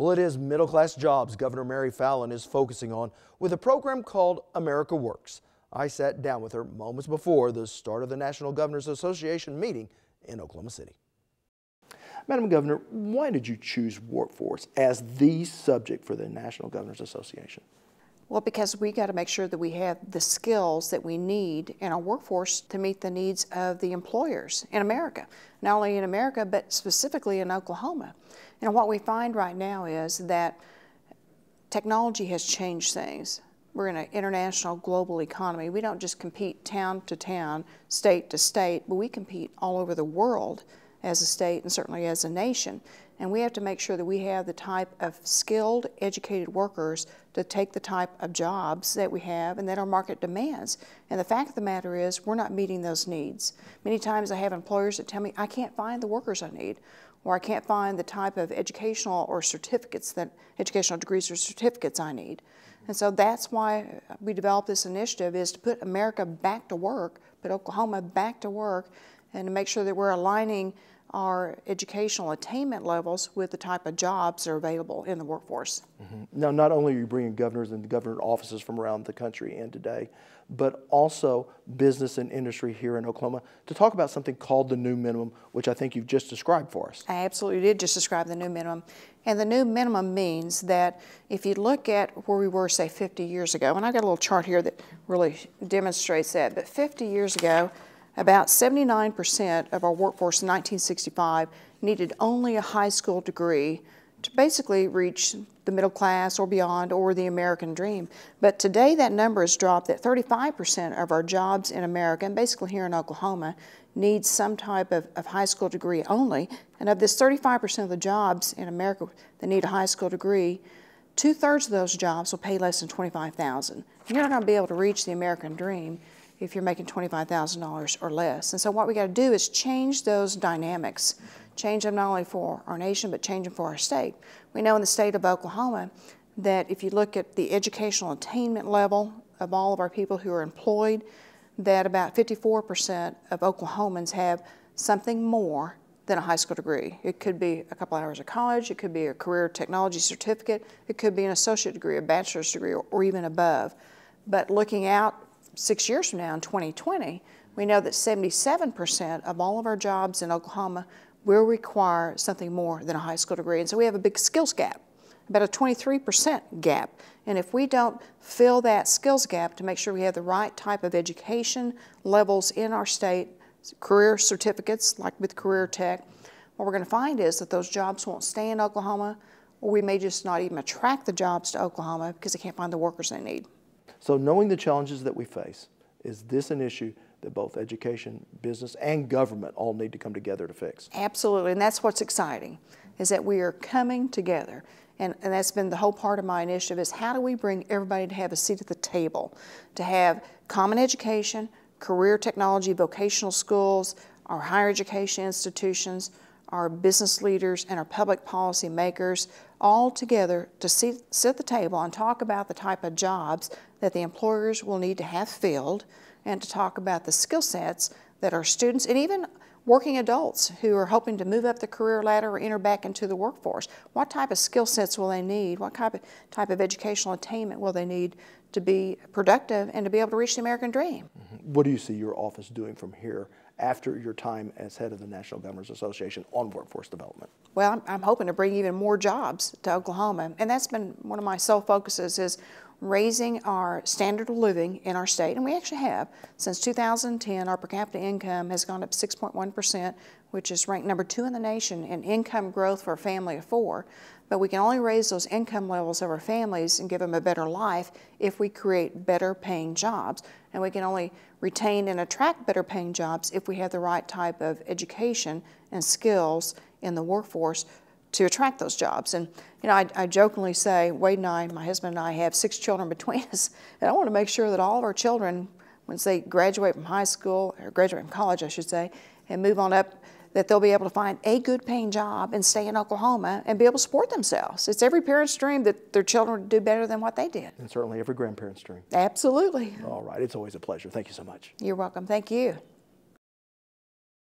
Well, it is middle-class jobs Governor Mary Fallin is focusing on with a program called America Works. I sat down with her moments before the start of the National Governors Association meeting in Oklahoma City. Madam Governor, why did you choose workforce as the subject for the National Governors Association? Well, because we got to make sure that we have the skills that we need in our workforce to meet the needs of the employers in America. Not only in America, but specifically in Oklahoma. And what we find right now is that technology has changed things. We're in an international global economy. We don't just compete town to town, state to state, but we compete all over the world as a state and certainly as a nation. And we have to make sure that we have the type of skilled, educated workers to take the type of jobs that we have and that our market demands. And the fact of the matter is, we're not meeting those needs. Many times I have employers that tell me, I can't find the workers I need, or I can't find the type of educational or certificates, educational degrees or certificates I need. And so that's why we developed this initiative, is to put America back to work, put Oklahoma back to work, and to make sure that we're aligning our educational attainment levels with the type of jobs that are available in the workforce. Now, not only are you bringing governors and governor offices from around the country in today, but also business and industry here in Oklahoma to talk about something called the new minimum, which I think you've just described for us. I absolutely did just describe the new minimum. And the new minimum means that if you look at where we were, say, 50 years ago, and I've got a little chart here that really demonstrates that, but 50 years ago, about 79% of our workforce in 1965 needed only a high school degree to basically reach the middle class or beyond, or the American dream. But today that number has dropped, that 35% of our jobs in America, and basically here in Oklahoma, need some type of high school degree only. And of this 35% of the jobs in America that need a high school degree, 2/3 of those jobs will pay less than $25,000. You're not going to be able to reach the American dream if you're making $25,000 or less. And so what we got to do is change those dynamics, change them not only for our nation, but change them for our state. We know in the state of Oklahoma that if you look at the educational attainment level of all of our people who are employed, that about 54% of Oklahomans have something more than a high school degree. It could be a couple hours of college, it could be a career technology certificate, it could be an associate degree, a bachelor's degree, or even above. But looking out 6 years from now, in 2020, we know that 77% of all of our jobs in Oklahoma will require something more than a high school degree. And so we have a big skills gap, about a 23% gap. And if we don't fill that skills gap to make sure we have the right type of education levels in our state, career certificates like with Career Tech, what we're going to find is that those jobs won't stay in Oklahoma, or we may just not even attract the jobs to Oklahoma because they can't find the workers they need. So knowing the challenges that we face, is this an issue that both education, business, and government all need to come together to fix? Absolutely, and that's what's exciting, is that we are coming together. And that's been the whole part of my initiative, is how do we bring everybody to have a seat at the table, to have common education, career technology, vocational schools, our higher education institutions, our business leaders, and our public policy makers all together to sit at the table and talk about the type of jobs that the employers will need to have filled, and to talk about the skill sets that our students and even working adults who are hoping to move up the career ladder or enter back into the workforce, what type of skill sets will they need? What type of educational attainment will they need to be productive and to be able to reach the American dream? What do you see your office doing from here after your time as head of the National Governors Association on workforce development? Well, I'm hoping to bring even more jobs to Oklahoma, and that's been one of my sole focuses, is raising our standard of living in our state, and we actually have. Since 2010, our per capita income has gone up 6.1%, which is ranked number 2 in the nation in income growth for a family of 4. But we can only raise those income levels of our families and give them a better life if we create better paying jobs. And we can only retain and attract better paying jobs if we have the right type of education and skills in the workforce to attract those jobs. And you know, I jokingly say, Wade and I, my husband and I, have 6 children between us, and I want to make sure that all of our children, once they graduate from high school, or graduate from college, I should say, and move on up, that they'll be able to find a good paying job and stay in Oklahoma and be able to support themselves. It's every parent's dream that their children do better than what they did. And certainly every grandparent's dream. Absolutely. All right, it's always a pleasure. Thank you so much. You're welcome. Thank you.